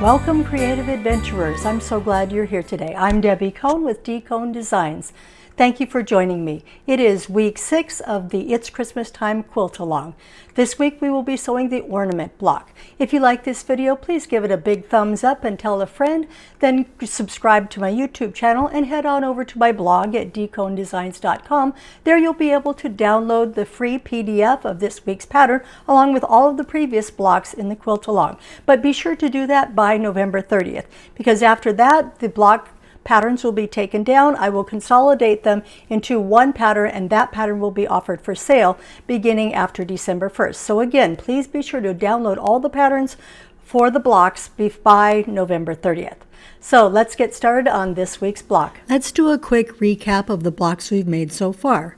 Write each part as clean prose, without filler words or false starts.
Welcome, creative adventurers. I'm so glad you're here today. I'm Debbie Cohn with D. Cohn Designs. Thank you for joining me. It is week 6 of the It's Christmas Time quilt along. This week we will be sewing the ornament block. If you like this video, please give it a big thumbs up and tell a friend. Then subscribe to my YouTube channel and head on over to my blog at dcohndesigns.com. There you'll be able to download the free PDF of this week's pattern along with all of the previous blocks in the quilt along. But be sure to do that by November 30th, because after that the block patterns will be taken down. I will consolidate them into one pattern, and that pattern will be offered for sale beginning after December 1st. So again, please be sure to download all the patterns for the blocks by November 30th. So let's get started on this week's block. Let's do a quick recap of the blocks we've made so far.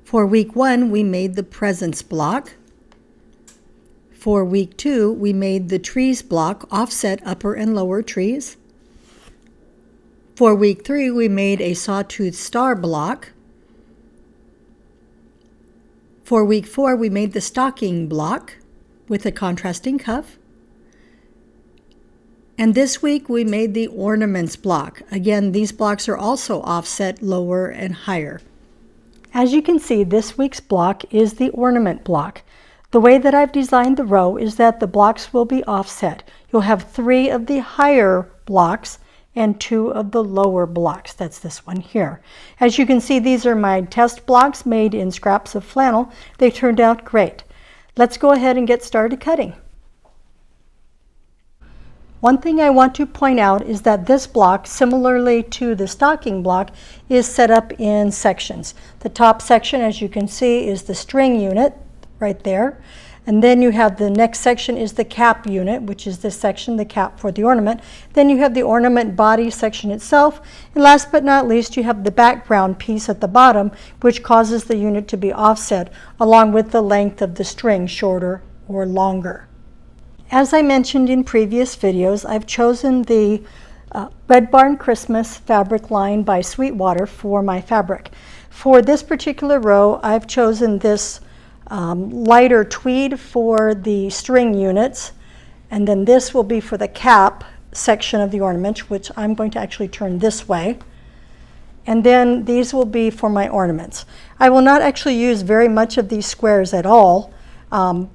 For week 1, we made the presents block. For week 2, we made the trees block, offset upper and lower trees. For week 3, we made a sawtooth star block. For week 4, we made the stocking block with a contrasting cuff. And this week, we made the ornaments block. Again, these blocks are also offset lower and higher. As you can see, this week's block is the ornament block. The way that I've designed the row is that the blocks will be offset. You'll have 3 of the higher blocks and 2 of the lower blocks. That's this one here. As you can see, these are my test blocks made in scraps of flannel. They turned out great. Let's go ahead and get started cutting. One thing I want to point out is that this block, similarly to the stocking block, is set up in sections. The top section, as you can see, is the string unit right there. And then you have the next section is the cap unit, which is this section, the cap for the ornament. Then you have the ornament body section itself. And last but not least, you have the background piece at the bottom, which causes the unit to be offset along with the length of the string, shorter or longer. As I mentioned in previous videos, I've chosen the Red Barn Christmas fabric line by Sweetwater for my fabric. For this particular row, I've chosen this lighter tweed for the string units, and then this will be for the cap section of the ornament, which I'm going to actually turn this way, and then these will be for my ornaments. I will not actually use very much of these squares at all, and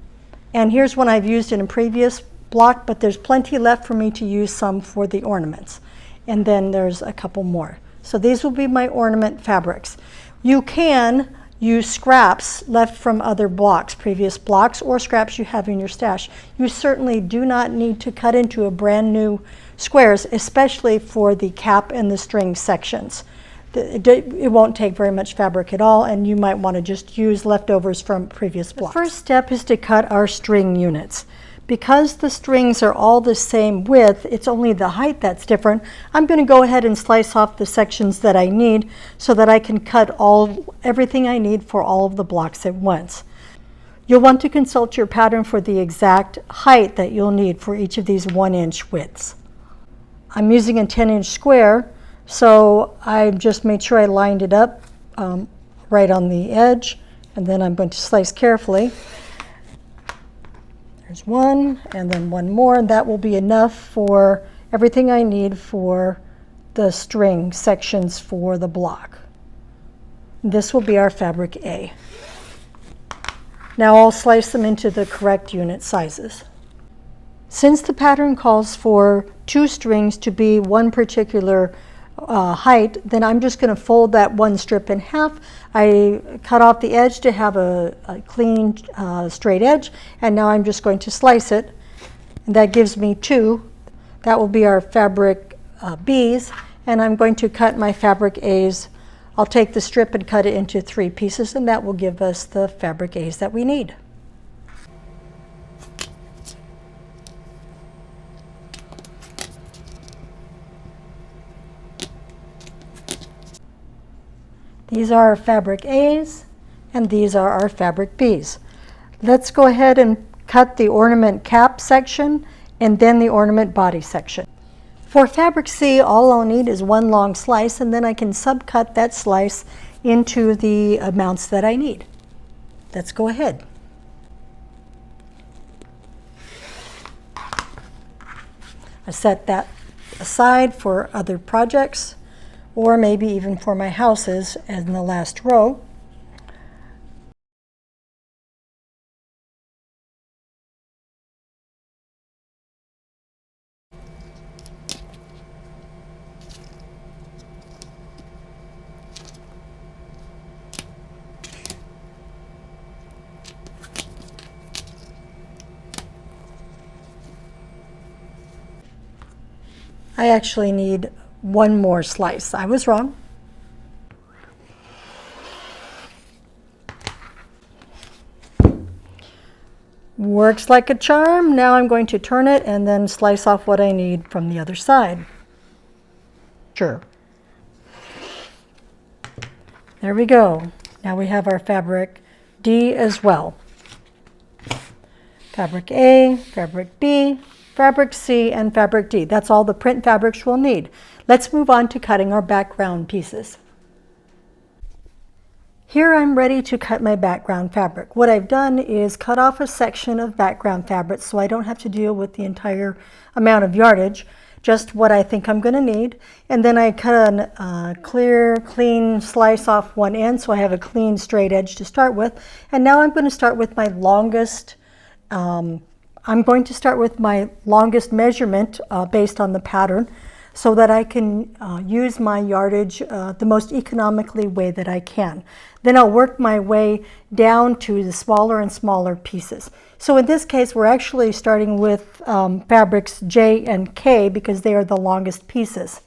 here's one I've used in a previous block, but there's plenty left for me to use some for the ornaments, and then there's a couple more. So these will be my ornament fabrics. You can use scraps left from other blocks, previous blocks, or scraps you have in your stash. You certainly do not need to cut into a brand new squares, especially for the cap and the string sections. It won't take very much fabric at all, and you might want to just use leftovers from previous blocks. The first step is to cut our string units. Because the strings are all the same width, it's only the height that's different. I'm going to go ahead and slice off the sections that I need so that I can cut everything I need for all of the blocks at once. You'll want to consult your pattern for the exact height that you'll need for each of these 1-inch widths. I'm using a 10-inch square, so I just made sure I lined it up right on the edge, and then I'm going to slice carefully. There's one, and then one more, and that will be enough for everything I need for the string sections for the block. This will be our fabric A. Now I'll slice them into the correct unit sizes. Since the pattern calls for 2 strings to be one particular height, then I'm just going to fold that one strip in half. I cut off the edge to have a clean straight edge, and now I'm just going to slice it, and that gives me 2. That will be our fabric B's, and I'm going to cut my fabric A's. I'll take the strip and cut it into 3 pieces, and that will give us the fabric A's that we need. These are our fabric A's, and these are our fabric B's. Let's go ahead and cut the ornament cap section and then the ornament body section. For fabric C, all I'll need is 1 long slice, and then I can subcut that slice into the amounts that I need. Let's go ahead. I set that aside for other projects, or maybe even for my houses in the last row. I actually need one more slice. I was wrong. Works like a charm. Now I'm going to turn it and then slice off what I need from the other side. Sure. There we go. Now we have our fabric D as well. Fabric A, fabric B, fabric C, and fabric D. That's all the print fabrics we'll need. Let's move on to cutting our background pieces. Here I'm ready to cut my background fabric. What I've done is cut off a section of background fabric so I don't have to deal with the entire amount of yardage, just what I think I'm going to need. And then I cut a clear, clean slice off one end so I have a clean, straight edge to start with. And now I'm going to start with my longest measurement based on the pattern so that I can use my yardage the most economically way that I can. Then I'll work my way down to the smaller and smaller pieces. So in this case, we're actually starting with fabrics J and K because they are the longest pieces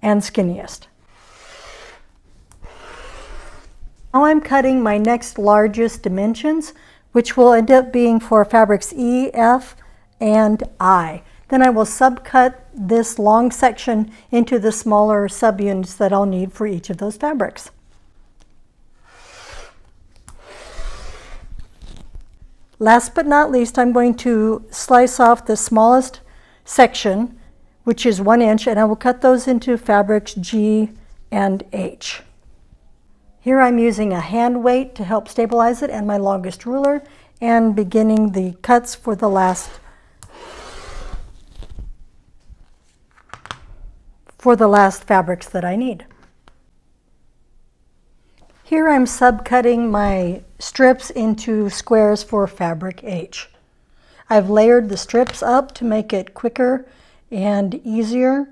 and skinniest. Now I'm cutting my next largest dimensions, which will end up being for fabrics E, F, and I. Then I will subcut this long section into the smaller subunits that I'll need for each of those fabrics. Last but not least, I'm going to slice off the smallest section, which is 1 inch, and I will cut those into fabrics G and H. Here I'm using a hand weight to help stabilize it and my longest ruler, and beginning the cuts for the last fabrics that I need. Here I'm subcutting my strips into squares for fabric H. I've layered the strips up to make it quicker and easier.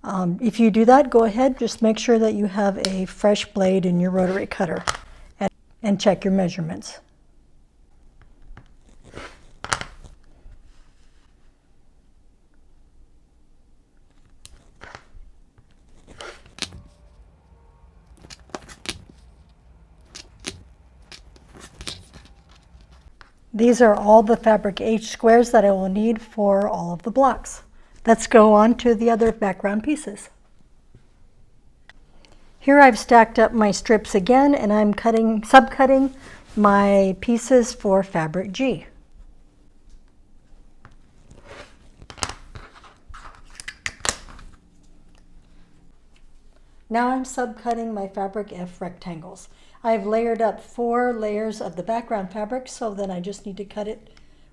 If you do that, go ahead, just make sure that you have a fresh blade in your rotary cutter and check your measurements. These are all the fabric H squares that I will need for all of the blocks. Let's go on to the other background pieces. Here I've stacked up my strips again, and I'm subcutting my pieces for fabric G. Now I'm subcutting my fabric F rectangles. I've layered up 4 layers of the background fabric, so then I just need to cut it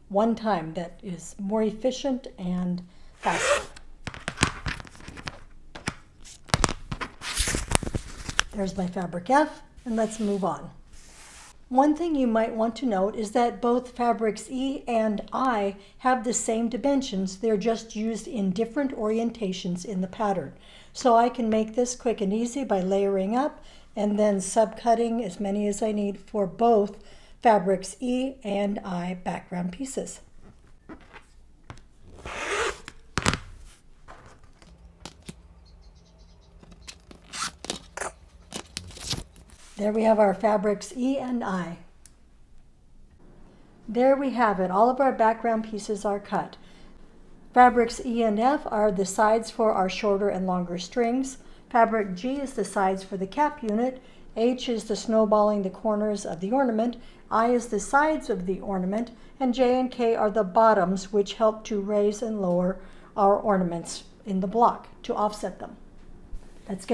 one time. That is more efficient and faster. There's my fabric F, and let's move on. One thing you might want to note is that both fabrics E and I have the same dimensions. They're just used in different orientations in the pattern. So I can make this quick and easy by layering up and then subcutting as many as I need for both fabrics E and I background pieces. There we have our fabrics E and I. There we have it. All of our background pieces are cut. Fabrics E and F are the sides for our shorter and longer strings. Fabric G is the sides for the cap unit. H is the snowballing the corners of the ornament. I is the sides of the ornament. And J and K are the bottoms, which help to raise and lower our ornaments in the block to offset them.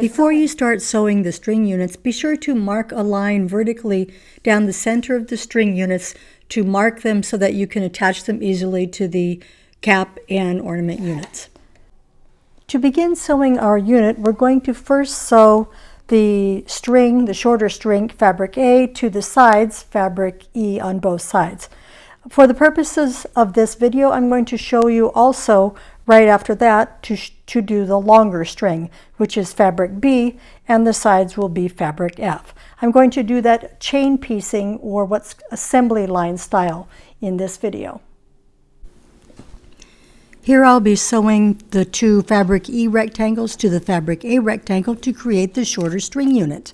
Before you start sewing the string units, be sure to mark a line vertically down the center of the string units to mark them so that you can attach them easily to the cap and ornament units. To begin sewing our unit, we're going to first sew the string, the shorter string, fabric A, to the sides, fabric E on both sides. For the purposes of this video, I'm going to show you also right after that to do the longer string, which is fabric B, and the sides will be fabric F. I'm going to do that chain piecing, or what's assembly line style, in this video. Here I'll be sewing the two fabric E rectangles to the fabric A rectangle to create the shorter string unit.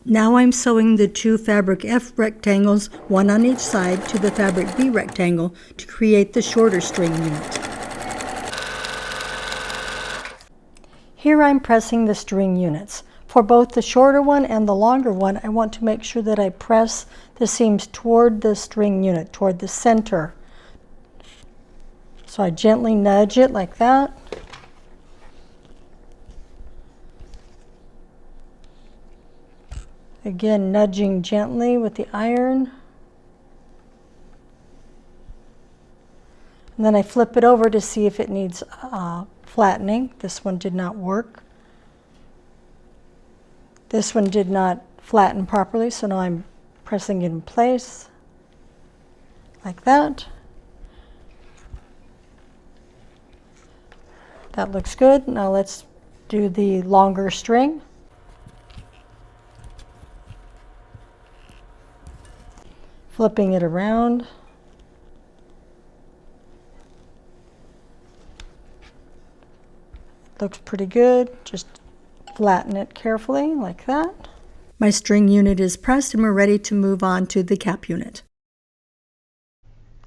Now I'm sewing the two fabric F rectangles, one on each side, to the fabric B rectangle to create the shorter string unit. Here I'm pressing the string units. For both the shorter one and the longer one, I want to make sure that I press the seams toward the string unit, toward the center. So I gently nudge it like that. Again, nudging gently with the iron. And then I flip it over to see if it needs flattening. This one did not work. This one did not flatten properly, so now I'm pressing it in place like that. That looks good. Now let's do the longer string. Flipping it around. Looks pretty good. Just flatten it carefully like that. My string unit is pressed and we're ready to move on to the cap unit.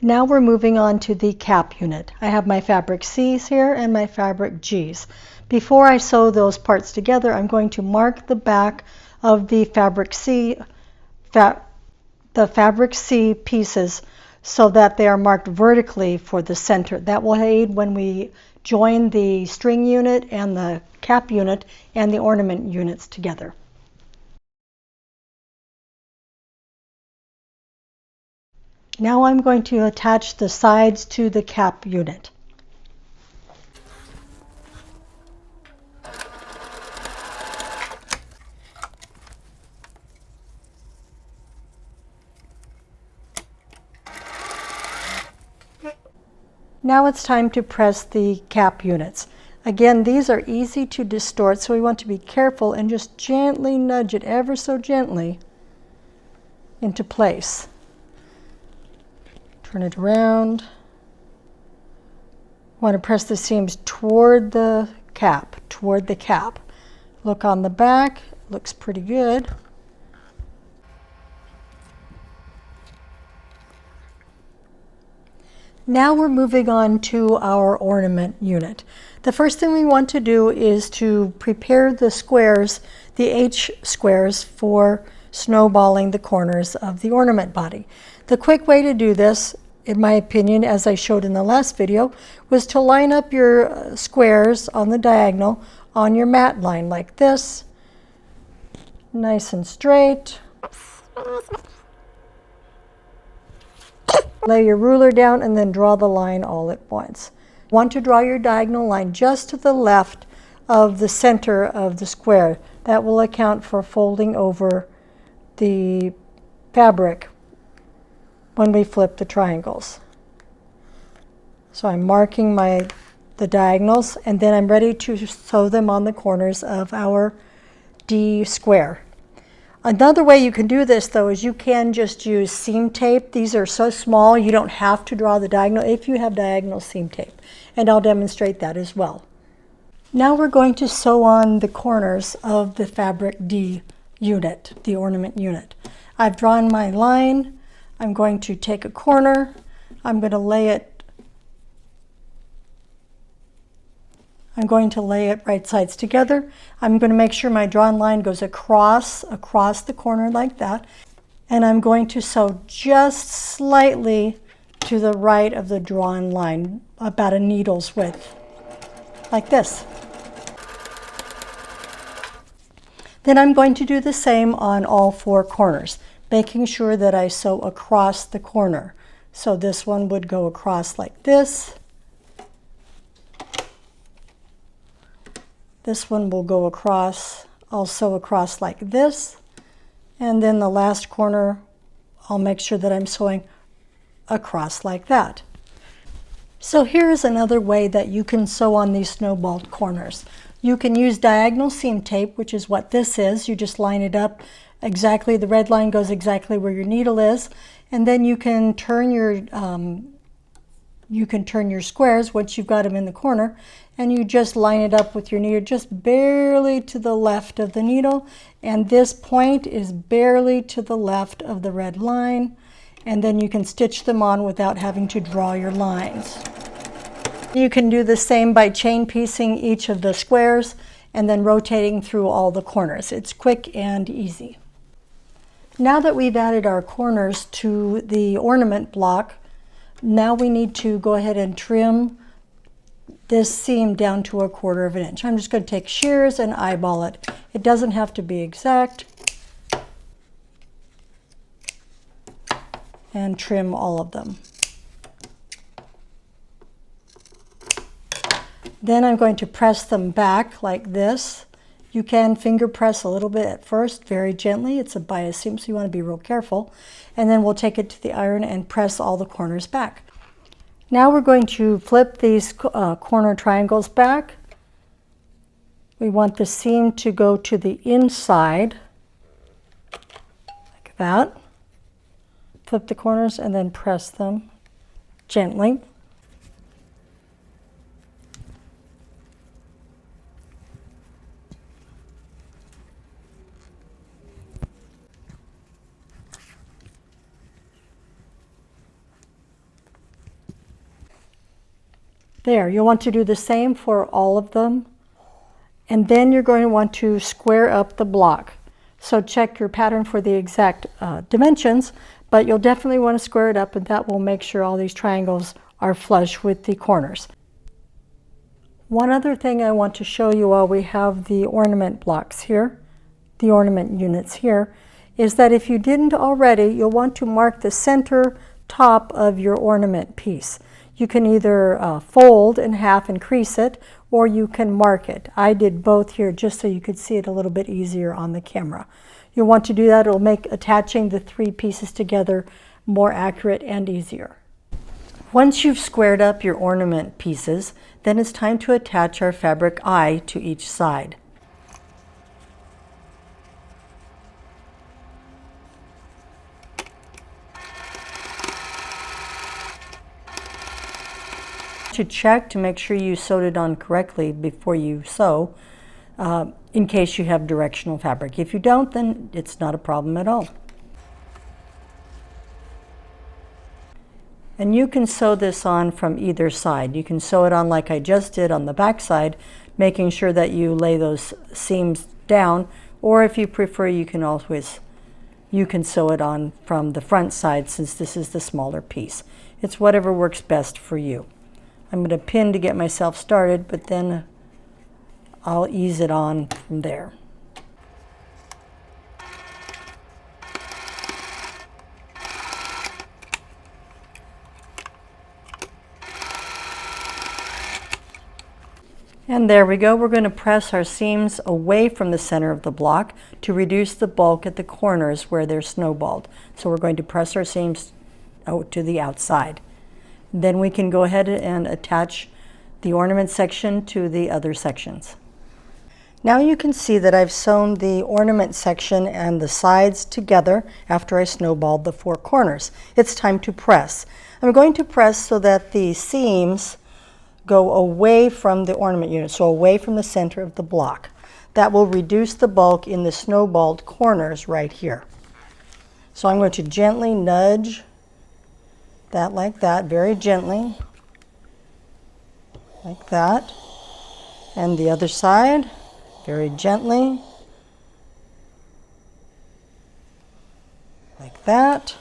Now we're moving on to the cap unit. I have my fabric C's here and my fabric G's. Before I sew those parts together, I'm going to mark the back of the fabric C, the fabric C pieces, so that they are marked vertically for the center. That will aid when we join the string unit and the cap unit and the ornament units together. Now I'm going to attach the sides to the cap unit. Now it's time to press the cap units. Again, these are easy to distort, so we want to be careful and just gently nudge it ever so gently into place. Turn it around. Want to press the seams toward the cap, Look on the back, looks pretty good. Now we're moving on to our ornament unit. The first thing we want to do is to prepare the squares, the H squares, for snowballing the corners of the ornament body. The quick way to do this, in my opinion, as I showed in the last video, was to line up your squares on the diagonal on your mat line like this, nice and straight. Lay your ruler down and then draw the line all at once. Want to draw your diagonal line just to the left of the center of the square. That will account for folding over the fabric when we flip the triangles. So I'm marking the diagonals, and then I'm ready to sew them on the corners of our D square. Another way you can do this, though, is you can just use seam tape. These are so small you don't have to draw the diagonal if you have diagonal seam tape, and I'll demonstrate that as well. Now we're going to sew on the corners of the fabric D unit, the ornament unit. I've drawn my line. I'm going to take a corner. I'm going to lay it right sides together. I'm going to make sure my drawn line goes across the corner like that. And I'm going to sew just slightly to the right of the drawn line, about a needle's width, like this. Then I'm going to do the same on all 4 corners, making sure that I sew across the corner. So this one would go across like this. This one will go across, I'll sew across like this. And then the last corner, I'll make sure that I'm sewing across like that. So here's another way that you can sew on these snowballed corners. You can use diagonal seam tape, which is what this is. You just line it up exactly, the red line goes exactly where your needle is, and then you can turn your squares once you've got them in the corner, and you just line it up with your needle just barely to the left of the needle, and this point is barely to the left of the red line, and then you can stitch them on without having to draw your lines. You can do the same by chain piecing each of the squares and then rotating through all the corners. It's quick and easy. Now that we've added our corners to the ornament block, now we need to go ahead and trim this seam down to 1/4 inch. I'm just going to take shears and eyeball it. It doesn't have to be exact. And trim all of them. Then I'm going to press them back like this. You can finger press a little bit at first, very gently. It's a bias seam, so you want to be real careful. And then we'll take it to the iron and press all the corners back. Now we're going to flip these corner triangles back. We want the seam to go to the inside, like that. Flip the corners and then press them gently. There, you'll want to do the same for all of them. And then you're going to want to square up the block. So check your pattern for the exact dimensions, but you'll definitely want to square it up, and that will make sure all these triangles are flush with the corners. One other thing I want to show you while we have the ornament blocks here, the ornament units here, is that if you didn't already, you'll want to mark the center top of your ornament piece. You can either fold in half and crease it, or you can mark it. I did both here just so you could see it a little bit easier on the camera. You'll want to do that. It'll make attaching the 3 pieces together more accurate and easier. Once you've squared up your ornament pieces, then it's time to attach our fabric eye to each side. To check to make sure you sewed it on correctly before you sew, in case you have directional fabric. If you don't, then it's not a problem at all. And you can sew this on from either side. You can sew it on like I just did on the back side, making sure that you lay those seams down, or if you prefer, you can sew it on from the front side, since this is the smaller piece. It's whatever works best for you. I'm going to pin to get myself started, but then I'll ease it on from there. And there we go. We're going to press our seams away from the center of the block to reduce the bulk at the corners where they're snowballed. So we're going to press our seams out to the outside. Then we can go ahead and attach the ornament section to the other sections. Now you can see that I've sewn the ornament section and the sides together after I snowballed the 4 corners. It's time to press. I'm going to press so that the seams go away from the ornament unit, so away from the center of the block. That will reduce the bulk in the snowballed corners right here. So I'm going to gently nudge that like that, very gently, like that. And the other side, very gently, like that.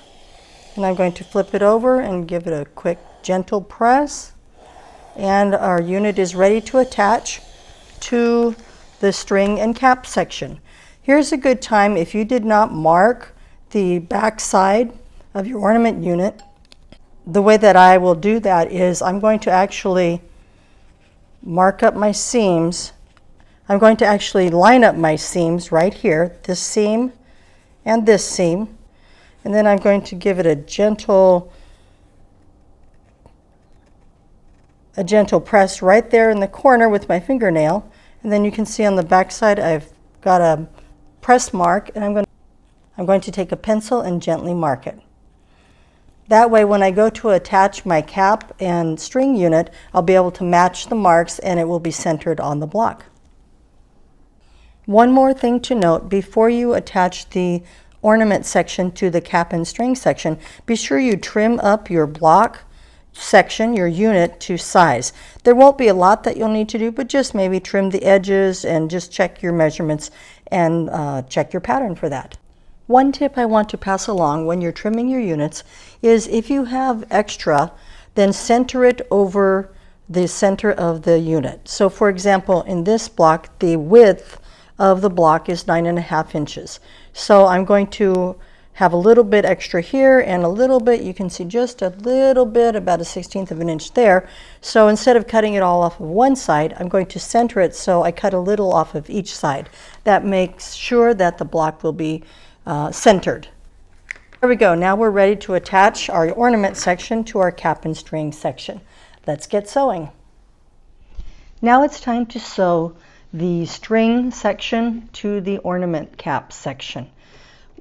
And I'm going to flip it over and give it a quick, gentle press. And our unit is ready to attach to the string and cap section. Here's a good time if you did not mark the back side of your ornament unit. The way that I will do that is I'm going to actually mark up my seams. I'm going to actually line up my seams right here, this seam and this seam, and then I'm going to give it a gentle press right there in the corner with my fingernail, and then you can see on the back side I've got a press mark, and I'm going to take a pencil and gently mark it. That way when I go to attach my cap and string unit, I'll be able to match the marks and it will be centered on the block. One more thing to note before you attach the ornament section to the cap and string section, be sure you trim up your block section, your unit, to size. There won't be a lot that you'll need to do, but just maybe trim the edges and just check your measurements and check your pattern for that. One tip I want to pass along when you're trimming your units is if you have extra, then center it over the center of the unit. So for example, in this block, the width of the block is 9.5 inches. So I'm going to have a little bit extra here and a little bit, you can see just a little bit, about a 1/16 of an inch there. So instead of cutting it all off of one side, I'm going to center it so I cut a little off of each side. That makes sure that the block will be centered. There we go. Now we're ready to attach our ornament section to our cap and string section. Let's get sewing. Now it's time to sew the string section to the ornament cap section.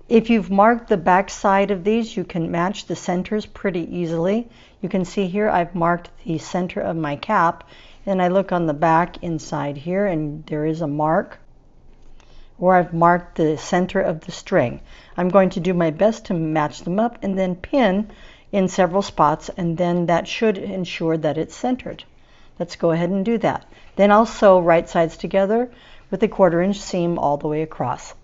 If you've marked the back side of these, you can match the centers pretty easily. You can see here I've marked the center of my cap, and I look on the back inside here and there is a mark where I've marked the center of the string. I'm going to do my best to match them up and then pin in several spots, and then that should ensure that it's centered. Let's go ahead and do that. Then I'll sew right sides together with a 1/4 inch seam all the way across.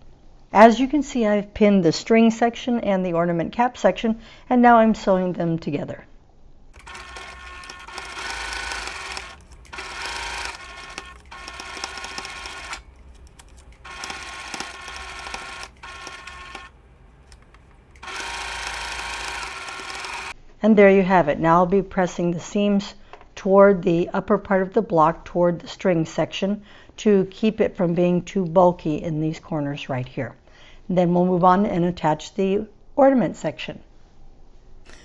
As you can see, I've pinned the string section and the ornament cap section, and now I'm sewing them together. And there you have it. Now I'll be pressing the seams toward the upper part of the block, toward the string section, to keep it from being too bulky in these corners right here. And then we'll move on and attach the ornament section.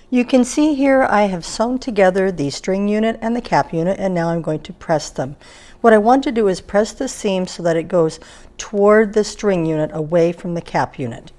You can see here I have sewn together the string unit and the cap unit, and now I'm going to press them. What I want to do is press the seam so that it goes toward the string unit, away from the cap unit.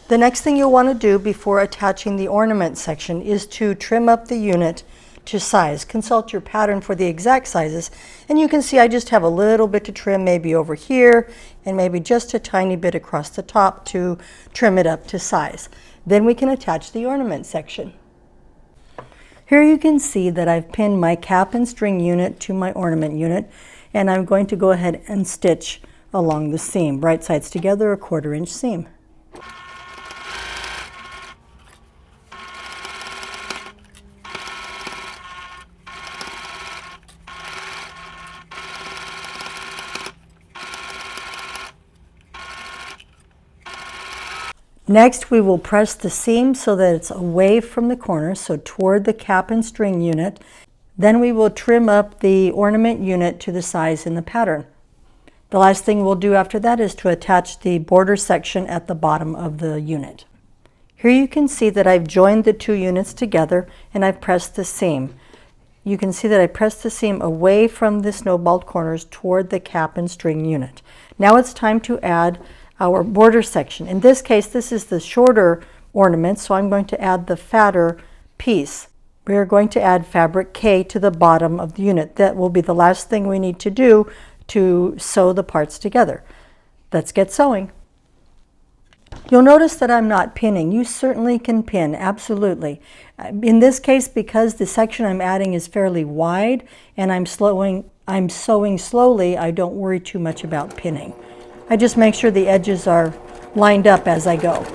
The next thing you'll want to do before attaching the ornament section is to trim up the unit to size. Consult your pattern for the exact sizes, and you can see I just have a little bit to trim, maybe over here and maybe just a tiny bit across the top to trim it up to size. Then we can attach the ornament section. Here you can see that I've pinned my cap and string unit to my ornament unit, and I'm going to go ahead and stitch along the seam, right sides together, a 1/4 inch seam. Next, we will press the seam so that it's away from the corner, so toward the cap and string unit. Then we will trim up the ornament unit to the size in the pattern. The last thing we'll do after that is to attach the border section at the bottom of the unit. Here you can see that I've joined the two units together and I've pressed the seam. You can see that I pressed the seam away from the snowballed corners toward the cap and string unit. Now it's time to add our border section. In this case, this is the shorter ornament, so I'm going to add the fatter piece. We are going to add fabric K to the bottom of the unit. That will be the last thing we need to do to sew the parts together. Let's get sewing. You'll notice that I'm not pinning. You certainly can pin, absolutely. In this case, because the section I'm adding is fairly wide and I'm sewing slowly, I don't worry too much about pinning. I just make sure the edges are lined up as I go.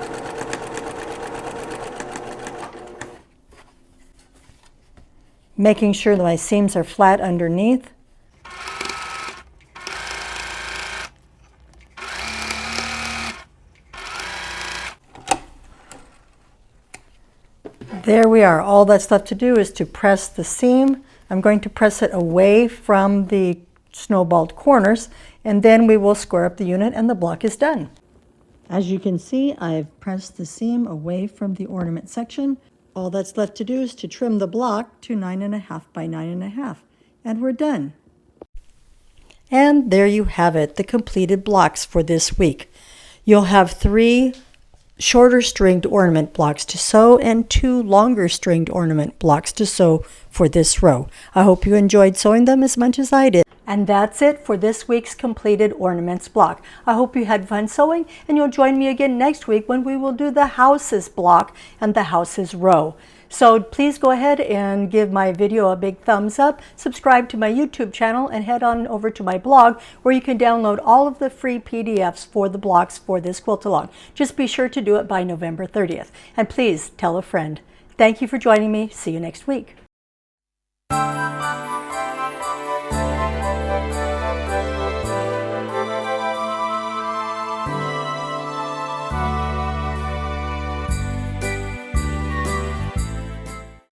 making sure that my seams are flat underneath. There we are. All that's left to do is to press the seam. I'm going to press it away from the snowballed corners, and then we will square up the unit and the block is done. As you can see, I've pressed the seam away from the ornament section. All that's left to do is to trim the block to 9.5 by 9.5, and we're done. And there you have it, the completed blocks for this week. You'll have 3 shorter stringed ornament blocks to sew and 2 longer stringed ornament blocks to sew for this row. I hope you enjoyed sewing them as much as I did. And that's it for this week's completed ornaments block. I hope you had fun sewing, and you'll join me again next week when we will do the houses block and the houses row. So please go ahead and give my video a big thumbs up, subscribe to my YouTube channel, and head on over to my blog where you can download all of the free PDFs for the blocks for this quilt along. Just be sure to do it by November 30th. And please tell a friend. Thank you for joining me. See you next week.